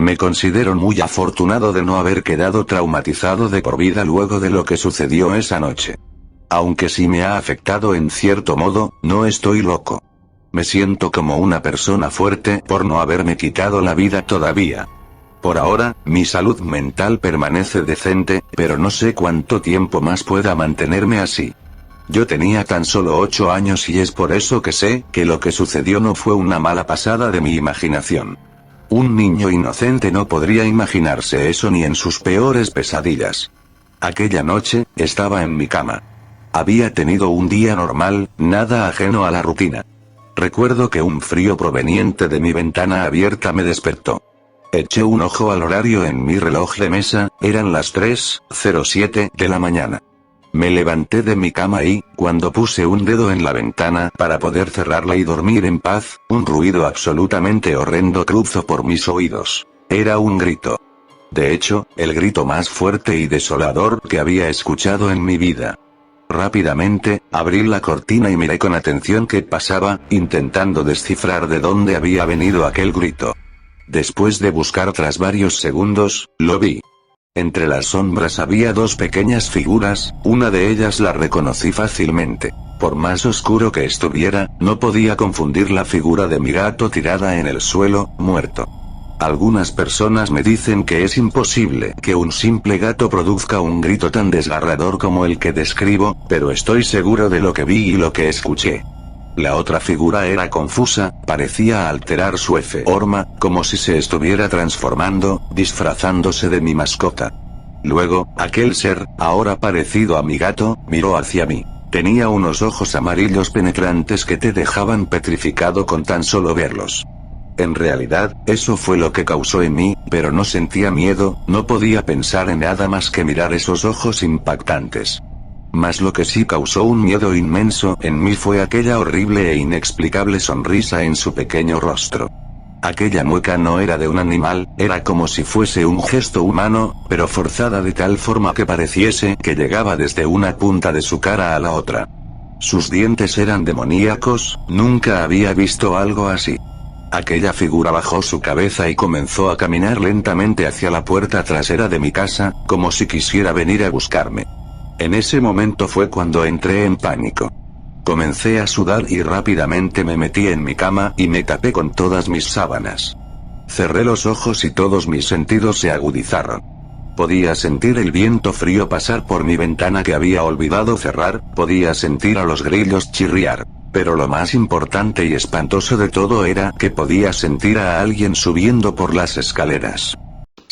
Me considero muy afortunado de no haber quedado traumatizado de por vida luego de lo que sucedió esa noche. Aunque sí me ha afectado en cierto modo, no estoy loco. Me siento como una persona fuerte por no haberme quitado la vida todavía. Por ahora, mi salud mental permanece decente, pero no sé cuánto tiempo más pueda mantenerme así. Yo tenía tan solo 8 años y es por eso que sé que lo que sucedió no fue una mala pasada de mi imaginación. Un niño inocente no podría imaginarse eso ni en sus peores pesadillas. Aquella noche, estaba en mi cama. Había tenido un día normal, nada ajeno a la rutina. Recuerdo que un frío proveniente de mi ventana abierta me despertó. Eché un ojo al horario en mi reloj de mesa, eran las 3:07 de la mañana. Me levanté de mi cama y, cuando puse un dedo en la ventana para poder cerrarla y dormir en paz, un ruido absolutamente horrendo cruzó por mis oídos. Era un grito. De hecho, el grito más fuerte y desolador que había escuchado en mi vida. Rápidamente, abrí la cortina y miré con atención qué pasaba, intentando descifrar de dónde había venido aquel grito. Después de buscar tras varios segundos, lo vi. Entre las sombras había dos pequeñas figuras, una de ellas la reconocí fácilmente. Por más oscuro que estuviera, no podía confundir la figura de mi gato tirada en el suelo, muerto. Algunas personas me dicen que es imposible que un simple gato produzca un grito tan desgarrador como el que describo, pero estoy seguro de lo que vi y lo que escuché. La otra figura era confusa, parecía alterar su forma, como si se estuviera transformando, disfrazándose de mi mascota. Luego, aquel ser, ahora parecido a mi gato, miró hacia mí. Tenía unos ojos amarillos penetrantes que te dejaban petrificado con tan solo verlos. En realidad, eso fue lo que causó en mí, pero no sentía miedo, no podía pensar en nada más que mirar esos ojos impactantes. Mas lo que sí causó un miedo inmenso en mí fue aquella horrible e inexplicable sonrisa en su pequeño rostro. Aquella mueca no era de un animal, era como si fuese un gesto humano, pero forzada de tal forma que pareciese que llegaba desde una punta de su cara a la otra. Sus dientes eran demoníacos, nunca había visto algo así. Aquella figura bajó su cabeza y comenzó a caminar lentamente hacia la puerta trasera de mi casa, como si quisiera venir a buscarme. En ese momento fue cuando entré en pánico. Comencé a sudar y rápidamente me metí en mi cama y me tapé con todas mis sábanas. Cerré los ojos y todos mis sentidos se agudizaron. Podía sentir el viento frío pasar por mi ventana que había olvidado cerrar, podía sentir a los grillos chirriar. Pero lo más importante y espantoso de todo era que podía sentir a alguien subiendo por las escaleras.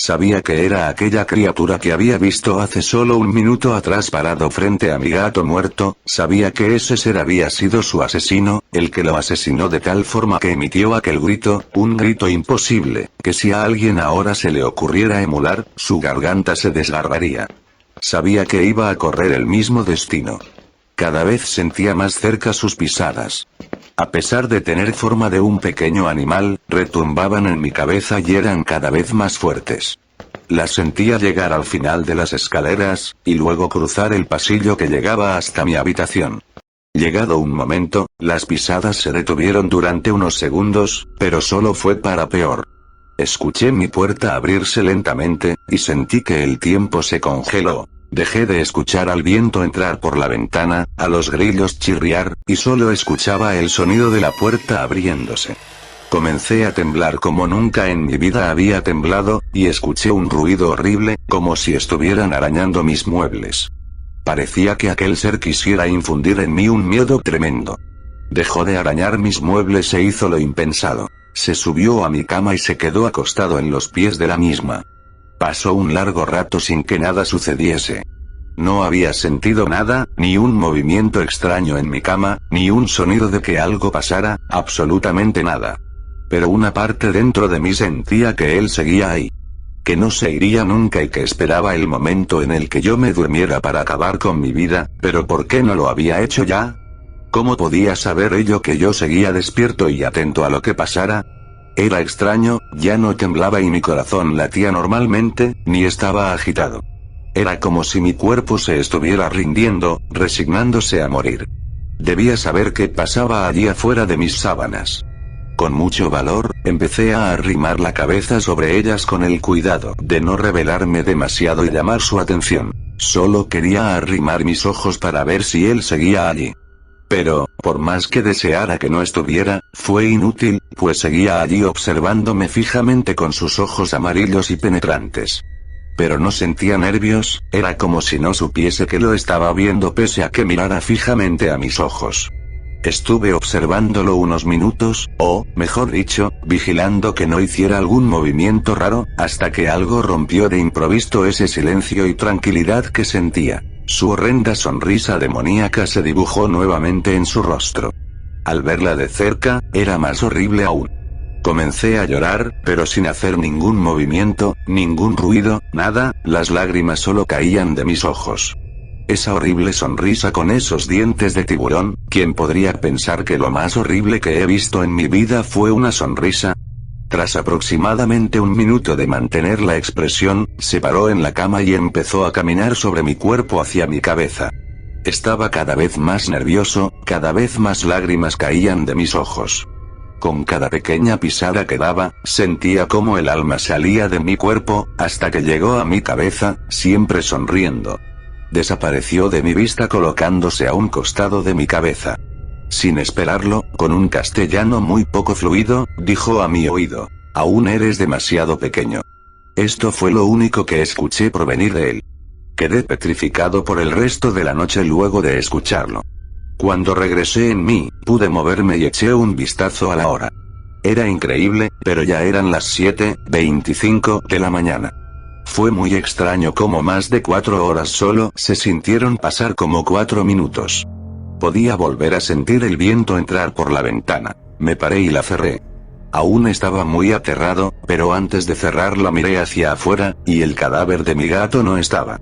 Sabía que era aquella criatura que había visto hace solo un minuto atrás parado frente a mi gato muerto, sabía que ese ser había sido su asesino, el que lo asesinó de tal forma que emitió aquel grito, un grito imposible, que si a alguien ahora se le ocurriera emular, su garganta se desgarraría. Sabía que iba a correr el mismo destino. Cada vez sentía más cerca sus pisadas. A pesar de tener forma de un pequeño animal, retumbaban en mi cabeza y eran cada vez más fuertes. Las sentía llegar al final de las escaleras, y luego cruzar el pasillo que llegaba hasta mi habitación. Llegado un momento, las pisadas se detuvieron durante unos segundos, pero solo fue para peor. Escuché mi puerta abrirse lentamente, y sentí que el tiempo se congeló. Dejé de escuchar al viento entrar por la ventana, a los grillos chirriar, y solo escuchaba el sonido de la puerta abriéndose. Comencé a temblar como nunca en mi vida había temblado, y escuché un ruido horrible, como si estuvieran arañando mis muebles. Parecía que aquel ser quisiera infundir en mí un miedo tremendo. Dejó de arañar mis muebles e hizo lo impensado. Se subió a mi cama y se quedó acostado en los pies de la misma. Pasó un largo rato sin que nada sucediese. No había sentido nada, ni un movimiento extraño en mi cama, ni un sonido de que algo pasara, absolutamente nada. Pero una parte dentro de mí sentía que él seguía ahí. Que no se iría nunca y que esperaba el momento en el que yo me durmiera para acabar con mi vida, pero ¿por qué no lo había hecho ya? ¿Cómo podía saber ello que yo seguía despierto y atento a lo que pasara? Era extraño, ya no temblaba y mi corazón latía normalmente, ni estaba agitado. Era como si mi cuerpo se estuviera rindiendo, resignándose a morir. Debía saber qué pasaba allí afuera de mis sábanas. Con mucho valor, empecé a arrimar la cabeza sobre ellas con el cuidado de no revelarme demasiado y llamar su atención. Solo quería arrimar mis ojos para ver si él seguía allí. Pero, por más que deseara que no estuviera, fue inútil, pues seguía allí observándome fijamente con sus ojos amarillos y penetrantes. Pero no sentía nervios, era como si no supiese que lo estaba viendo pese a que mirara fijamente a mis ojos. Estuve observándolo unos minutos, o, mejor dicho, vigilando que no hiciera algún movimiento raro, hasta que algo rompió de improviso ese silencio y tranquilidad que sentía. Su horrenda sonrisa demoníaca se dibujó nuevamente en su rostro. Al verla de cerca, era más horrible aún. Comencé a llorar, pero sin hacer ningún movimiento, ningún ruido, nada, las lágrimas solo caían de mis ojos. Esa horrible sonrisa con esos dientes de tiburón, ¿quién podría pensar que lo más horrible que he visto en mi vida fue una sonrisa? Tras aproximadamente un minuto de mantener la expresión, se paró en la cama y empezó a caminar sobre mi cuerpo hacia mi cabeza. Estaba cada vez más nervioso, cada vez más lágrimas caían de mis ojos. Con cada pequeña pisada que daba, sentía cómo el alma salía de mi cuerpo, hasta que llegó a mi cabeza, siempre sonriendo. Desapareció de mi vista colocándose a un costado de mi cabeza. Sin esperarlo, con un castellano muy poco fluido, dijo a mi oído: «Aún eres demasiado pequeño». Esto fue lo único que escuché provenir de él. Quedé petrificado por el resto de la noche luego de escucharlo. Cuando regresé en mí, pude moverme y eché un vistazo a la hora. Era increíble, pero ya eran las 7:25 de la mañana. Fue muy extraño cómo más de 4 horas solo se sintieron pasar como 4 minutos. Podía volver a sentir el viento entrar por la ventana. Me paré y la cerré. Aún estaba muy aterrado, pero antes de cerrarla miré hacia afuera, y el cadáver de mi gato no estaba.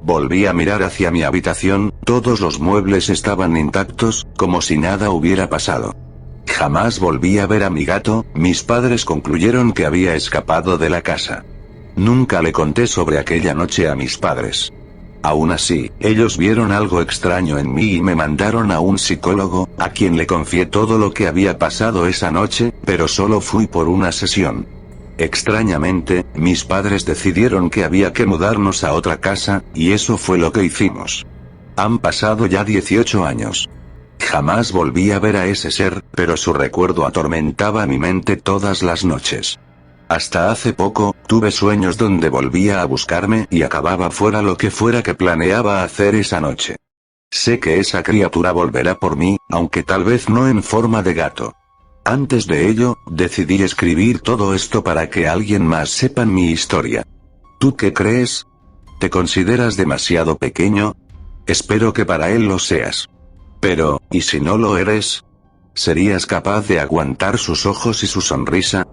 Volví a mirar hacia mi habitación, todos los muebles estaban intactos, como si nada hubiera pasado. Jamás volví a ver a mi gato, mis padres concluyeron que había escapado de la casa. Nunca le conté sobre aquella noche a mis padres. Aún así, ellos vieron algo extraño en mí y me mandaron a un psicólogo, a quien le confié todo lo que había pasado esa noche, pero solo fui por una sesión. Extrañamente, mis padres decidieron que había que mudarnos a otra casa, y eso fue lo que hicimos. Han pasado ya 18 años. Jamás volví a ver a ese ser, pero su recuerdo atormentaba mi mente todas las noches. Hasta hace poco, tuve sueños donde volvía a buscarme y acababa fuera lo que fuera que planeaba hacer esa noche. Sé que esa criatura volverá por mí, aunque tal vez no en forma de gato. Antes de ello, decidí escribir todo esto para que alguien más sepa mi historia. ¿Tú qué crees? ¿Te consideras demasiado pequeño? Espero que para él lo seas. Pero, ¿y si no lo eres? ¿Serías capaz de aguantar sus ojos y su sonrisa?